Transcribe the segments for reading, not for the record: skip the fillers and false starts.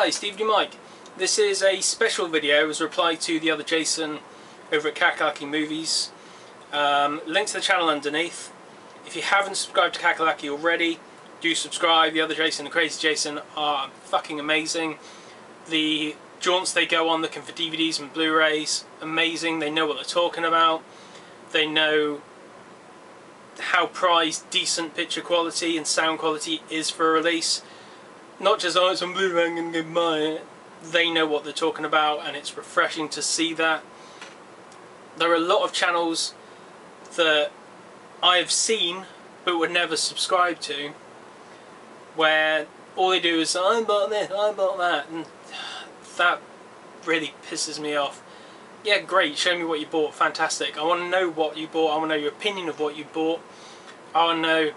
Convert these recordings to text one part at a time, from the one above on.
Hi, Steve Mike. This is a special video as a reply to the other Jason over at Kakalaki Movies. Link to the channel underneath. If you haven't subscribed to Kakalaki already, do subscribe. The other Jason and Crazy Jason are fucking amazing. The jaunts they go on looking for DVDs and Blu-rays, amazing. They know what they're talking about. They know how prized decent picture quality and sound quality is for a release. Not just, oh, it's on Blu-ray, I'm going to go buy it. They know what they're talking about, and it's refreshing to see that. There are a lot of channels that I have seen but would never subscribe to, where all they do is, I bought this, I bought that, and that really pisses me off. Yeah, great, show me what you bought, fantastic. I want to know what you bought, I want to know your opinion of what you bought, I want to know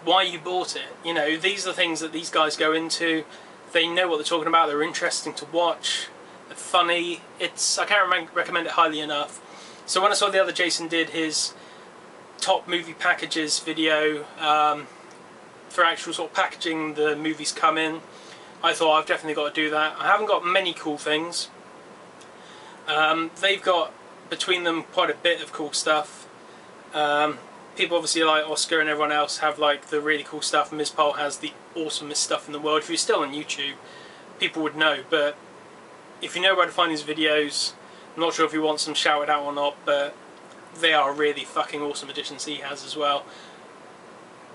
why you bought it. You know, these are the things that these guys go into. They know what they're talking about, they're interesting to watch, they're funny. I can't recommend it highly enough. So when I saw the other Jason did his top movie packages video for actual sort of packaging the movies come in, I thought I've definitely got to do that. I haven't got many cool things. They've got between them quite a bit of cool stuff. People obviously like Oscar and everyone else have like the really cool stuff. Ms. Pole has the awesomest stuff in the world. If you're still on YouTube, people would know, but if you know where to find these videos, I'm not sure if you want some shouted out or not, but they are really fucking awesome additions he has as well.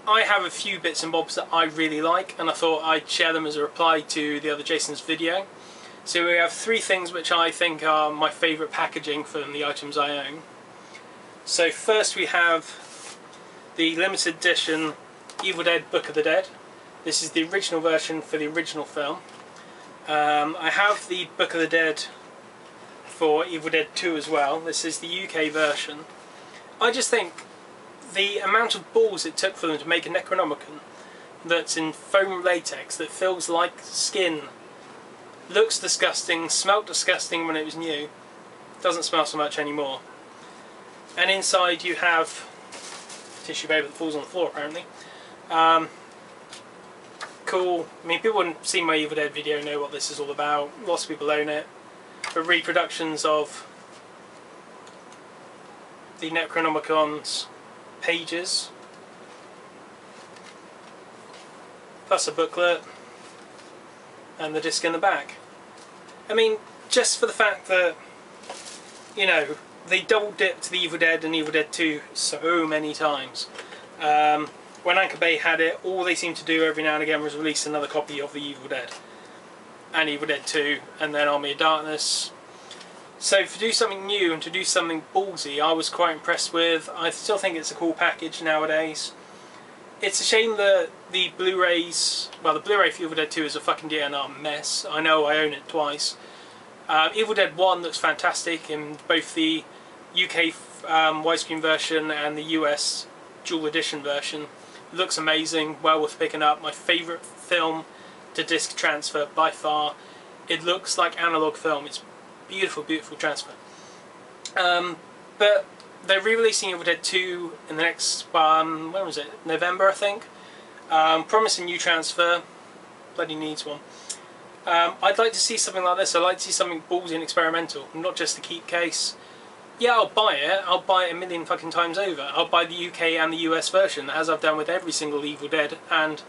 I have a few bits and bobs that I really like, and I thought I'd share them as a reply to the other Jason's video. So we have three things which I think are my favourite packaging from the items I own. So first we have the limited edition Evil Dead Book of the Dead. This is the original version for the original film. I have the Book of the Dead for Evil Dead 2 as well. This is the UK version. I just think the amount of balls it took for them to make a Necronomicon that's in foam latex, that feels like skin, looks disgusting, smelt disgusting when it was new, doesn't smell so much anymore. And inside you have tissue paper that falls on the floor apparently. Cool. I mean, people wouldn't see my Evil Dead video know what this is all about. Lots of people own it. But reproductions of the Necronomicon's pages, plus a booklet and the disc in the back. I mean, just for the fact that, you know, they double dipped the Evil Dead and Evil Dead 2 so many times. When Anchor Bay had it, all they seemed to do every now and again was release another copy of the Evil Dead and Evil Dead 2 and then Army of Darkness. So to do something new and to do something ballsy, I was quite impressed with. I still think it's a cool package nowadays. It's a shame that the Blu-rays, well, the Blu-ray for Evil Dead 2 is a fucking DNR mess. I know, I own it twice. Evil Dead 1 looks fantastic in both the UK widescreen version and the US dual edition version. It looks amazing, well worth picking up. My favourite film to disc transfer by far. It looks like analog film. It's beautiful, beautiful transfer. But they're re-releasing Evil Dead 2 in the next, when was it? November, I think. Promising new transfer. Bloody needs one. I'd like to see something like this. I'd like to see something ballsy and experimental, not just the keep case. Yeah, I'll buy it. I'll buy it a million fucking times over. I'll buy the UK and the US version, as I've done with every single Evil Dead and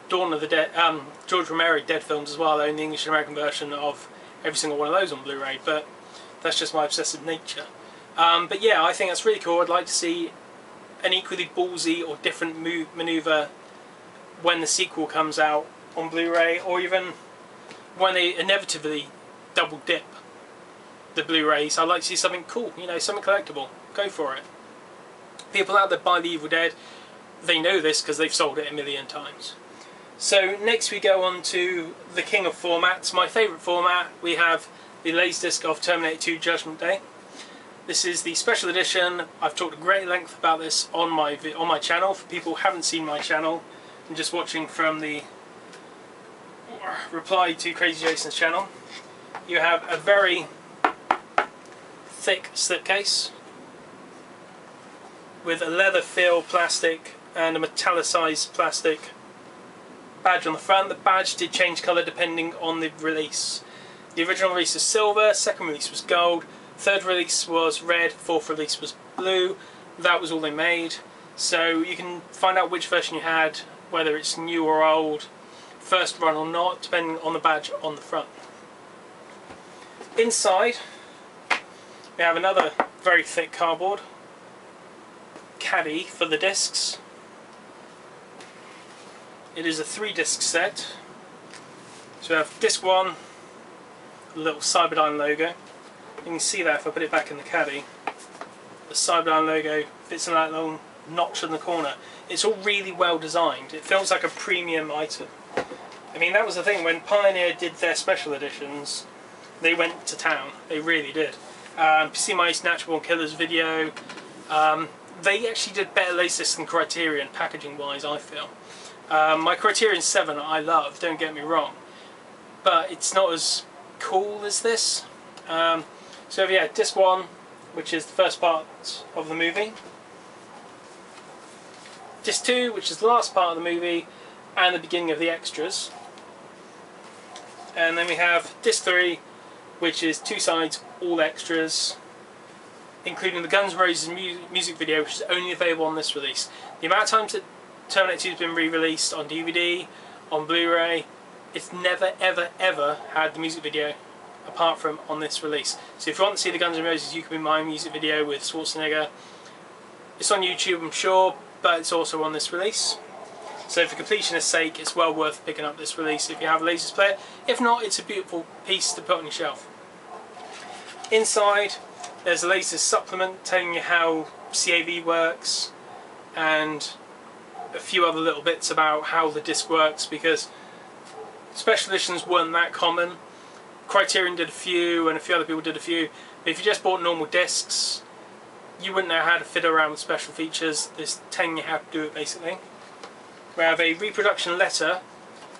Dawn of the Dead, George Romero Dead films as well. I own the English and American version of every single one of those on Blu-ray, but that's just my obsessive nature. But yeah, I think that's really cool. I'd like to see an equally ballsy or different manoeuvre when the sequel comes out on Blu-ray, or even when they inevitably double dip the Blu-rays. I'd like to see something cool, you know, something collectible. Go for it. People out there buy the Evil Dead, they know this because they've sold it a million times. So next we go on to the king of formats, my favourite format. We have the Laserdisc of Terminator 2 Judgment Day. This is the special edition. I've talked at great length about this on my channel. For people who haven't seen my channel and just watching from the reply to Crazy Jason's channel, you have a very thick slipcase with a leather feel plastic and a metallicized plastic badge on the front. The badge did change colour depending on the release. The original release was silver, second release was gold, third release was red, fourth release was blue. That was all they made. So you can find out which version you had, whether it's new or old, first run or not, depending on the badge on the front. Inside, we have another very thick cardboard caddy for the discs. It is a 3-disc set. So we have disc 1, a little Cyberdyne logo. You can see that if I put it back in the caddy. The Cyberdyne logo fits in that little notch in the corner. It's all really well designed. It feels like a premium item. I mean, that was the thing, when Pioneer did their special editions, they went to town. They really did. If you see my Natural Born Killers video, they actually did better lasers than Criterion, packaging wise, I feel. My Criterion 7 I love, don't get me wrong, but it's not as cool as this. So yeah, disc 1, which is the first part of the movie. Disc 2, which is the last part of the movie and the beginning of the extras. And then we have disc 3, which is 2 sides, all extras, including the Guns N' Roses music video, which is only available on this release. The amount of times that Terminator 2 has been re-released on DVD, on Blu-ray, it's never ever ever had the music video apart from on this release. So if you want to see the Guns N' Roses You Could Be Mine music video with Schwarzenegger, it's on YouTube I'm sure, but it's also on this release. So for completionist's sake, it's well worth picking up this release if you have a Lasers player. If not, it's a beautiful piece to put on your shelf. Inside, there's a Lasers supplement telling you how CAV works and a few other little bits about how the disc works, because special editions weren't that common. Criterion did a few and a few other people did a few, but if you just bought normal discs, you wouldn't know how to fit around with special features. This telling you how to do it basically. We have a reproduction letter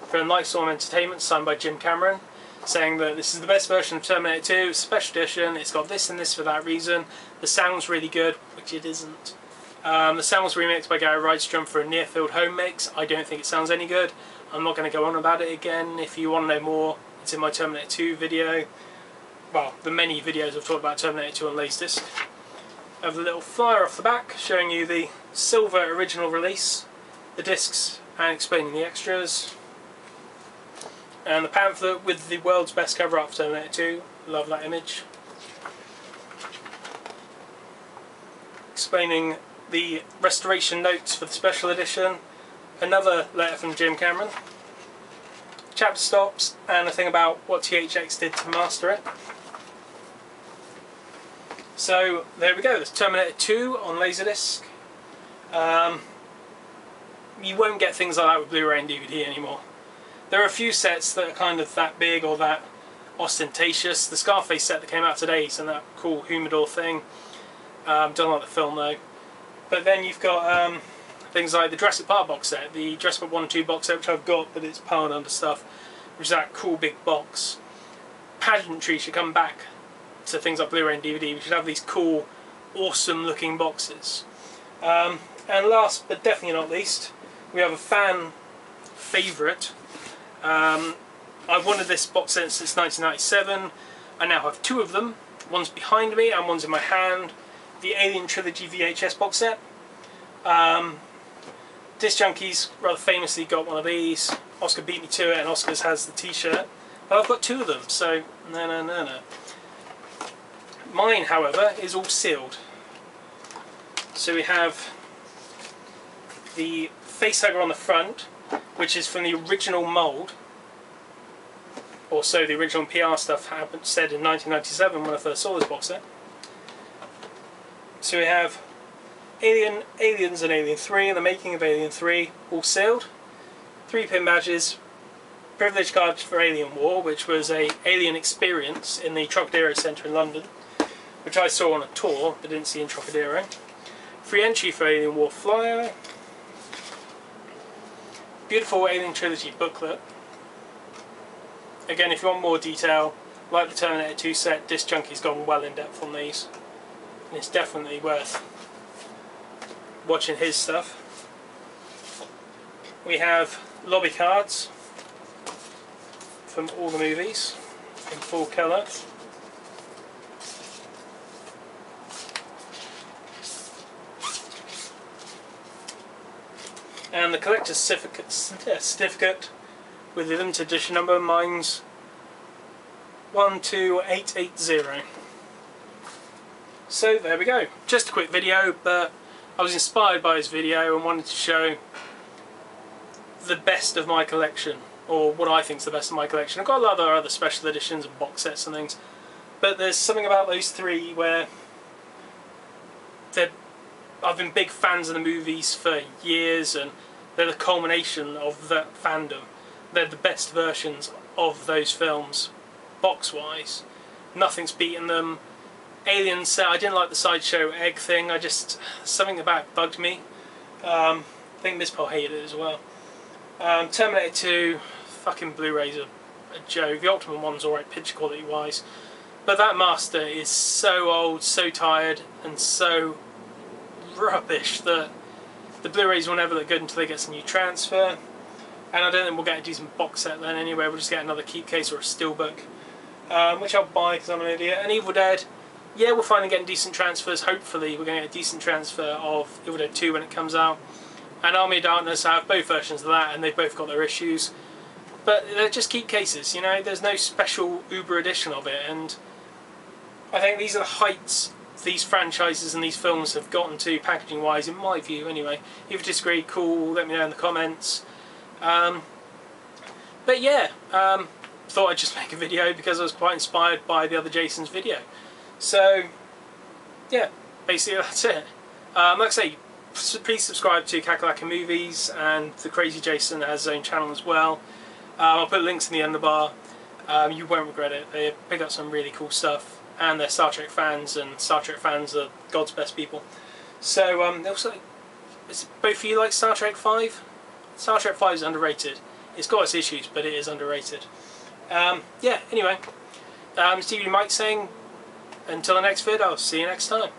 from Lightstorm Entertainment signed by Jim Cameron, saying that this is the best version of Terminator 2, special edition, it's got this and this for that reason. The sound's really good, which it isn't. The sound was remixed by Gary Rydstrom for a near-field home mix. I don't think it sounds any good. I'm not going to go on about it again. If you want to know more, it's in my Terminator 2 video. Well, the many videos I've talked about Terminator 2 on Laserdisc. I have a little flyer off the back showing you the silver original release, the discs, and explaining the extras. And the pamphlet with the world's best cover art for Terminator 2. Love that image. Explaining the restoration notes for the special edition. Another letter from Jim Cameron. Chapter stops and a thing about what THX did to master it. So there we go, there's Terminator 2 on Laserdisc. You won't get things like that with Blu-ray and DVD anymore. There are a few sets that are kind of that big or that ostentatious. The Scarface set that came out today is in that cool humidor thing. Don't like the film though. But then you've got things like the Jurassic Park box set, the Jurassic Park 1 and 2 box set, which I've got, but it's piled under stuff, which is that cool big box. Pageantry should come back to things like Blu-ray and DVD. We should have these cool, awesome looking boxes. And last but definitely not least, we have a fan favourite. I've wanted this box set since 1997. I now have 2 of them. One's behind me and one's in my hand. The Alien Trilogy VHS box set. Disc Junkies rather famously got one of these. Oscar beat me to it, and Oscar's has the t-shirt. But I've got 2 of them, so no. Mine, however, is all sealed. So we have the facehugger on the front, which is from the original mould. Or so the original PR stuff said in 1997 when I first saw this box set. So we have Aliens and Alien 3, and the making of Alien 3, all sealed. 3-pin badges, privilege cards for Alien War, which was a Alien experience in the Trocadero Centre in London, which I saw on a tour but didn't see in Trocadero. Free entry for Alien War flyer. Beautiful Alien Trilogy booklet. Again, if you want more detail, like the Terminator 2 set, Disc Junkie's gone well in depth on these. And it's definitely worth watching his stuff. We have lobby cards from all the movies in full colour. And the collector's certificate with the limited edition number. Mine's 12880. So there we go. Just a quick video, but I was inspired by this video and wanted to show the best of my collection, or what I think is the best of my collection. I've got a lot of other special editions and box sets and things, but there's something about those three where I've been big fans of the movies for years, and they're the culmination of that fandom. They're the best versions of those films, box-wise. Nothing's beaten them. Aliens set, I didn't like the sideshow egg thing. Something about it bugged me. I think Miss Paul hated it as well. Terminator 2, fucking Blu-rays are a joke. The Optimum one's alright picture quality wise, but that master is so old, so tired, and so rubbish that the Blu-rays will never look good until they get some new transfer. And I don't think we'll get a decent box set then anyway. We'll just get another keep case or a steelbook, which I'll buy because I'm an idiot. And Evil Dead, yeah, we're finally getting decent transfers. Hopefully we're going to get a decent transfer of Evil Dead 2 when it comes out. And Army of Darkness, I have both versions of that, and they've both got their issues. But they're just keep cases, you know, there's no special Uber edition of it. And I think these are the heights these franchises and these films have gotten to packaging wise, in my view anyway. If you disagree, cool, let me know in the comments. But yeah, thought I'd just make a video because I was quite inspired by the other Jason's video. So yeah, basically that's it. Like I say, please subscribe to Kakalaki Movies, and the Crazy Jason has his own channel as well. I'll put links in the underbar. You won't regret it. They pick up some really cool stuff, and they're Star Trek fans, and Star Trek fans are God's best people. So also, both of you like Star Trek 5? Star Trek 5 is underrated. It's got its issues, but it is underrated. Yeah, anyway, Stevie Mike saying, until the next vid, I'll see you next time.